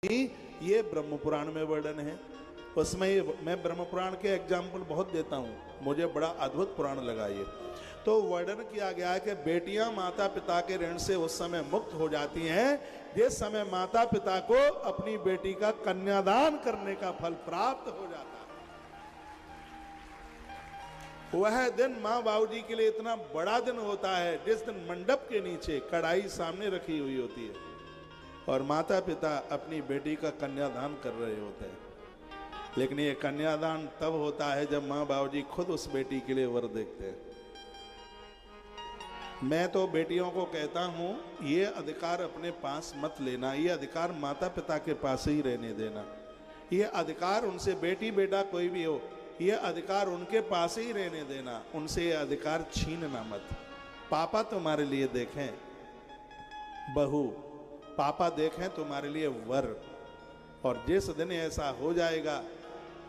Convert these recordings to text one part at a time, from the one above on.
ये ब्रह्म पुराण में वर्णन है। उसमें मैं ब्रह्म पुराण के एग्जाम्पल बहुत देता हूँ, मुझे बड़ा अद्भुत पुराण लगा ये। तो वर्णन किया गया है कि बेटियां माता पिता के ऋण से उस समय मुक्त हो जाती हैं जिस समय माता पिता को अपनी बेटी का कन्यादान करने का फल प्राप्त हो जाता है। वह दिन माँ बाबू जी के लिए इतना बड़ा दिन होता है जिस दिन मंडप के नीचे कढ़ाई सामने रखी हुई होती है और माता पिता अपनी बेटी का कन्यादान कर रहे होते हैं। लेकिन ये कन्यादान तब होता है जब माँ बाबू जी खुद उस बेटी के लिए वर देखते हैं। मैं तो बेटियों को कहता हूं, ये अधिकार अपने पास मत लेना, ये अधिकार माता पिता के पास ही रहने देना। ये अधिकार उनसे, बेटी बेटा कोई भी हो, ये अधिकार उनके पास ही रहने देना, उनसे ये अधिकार छीनना मत। पापा तुम्हारे लिए देखें बहू, पापा देखें तुम्हारे लिए वर, और जिस दिन ऐसा हो जाएगा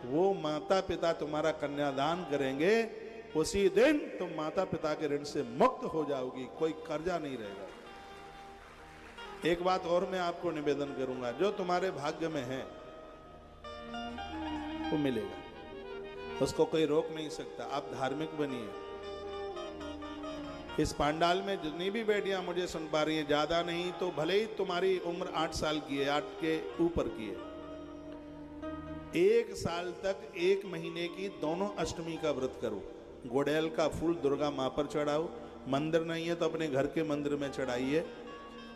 वो माता पिता तुम्हारा कन्यादान करेंगे, उसी दिन तुम माता पिता के ऋण से मुक्त हो जाओगी, कोई कर्जा नहीं रहेगा। एक बात और मैं आपको निवेदन करूंगा, जो तुम्हारे भाग्य में है वो मिलेगा, उसको कोई रोक नहीं सकता। आप धार्मिक बनिए। इस पांडाल में जितनी भी बेटियां मुझे सुन पा रही हैं, ज्यादा नहीं तो भले ही तुम्हारी उम्र 8 साल की है, 8 के ऊपर की है, 1 साल तक 1 महीने की दोनों अष्टमी का व्रत करो। गुड़ैल का फूल दुर्गा माँ पर चढ़ाओ, मंदिर नहीं है तो अपने घर के मंदिर में चढ़ाइए।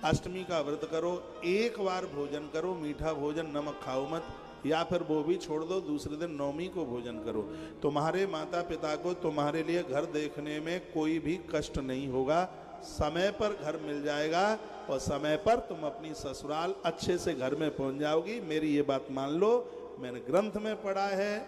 अष्टमी का व्रत करो, 1 बार भोजन करो, मीठा भोजन, नमक खाओ मत, या फिर वो भी छोड़ दो, दूसरे दिन नवमी को भोजन करो। तुम्हारे माता पिता को तुम्हारे लिए घर देखने में कोई भी कष्ट नहीं होगा, समय पर घर मिल जाएगा और समय पर तुम अपनी ससुराल अच्छे से घर में पहुंच जाओगी। मेरी ये बात मान लो, मैंने ग्रंथ में पढ़ा है।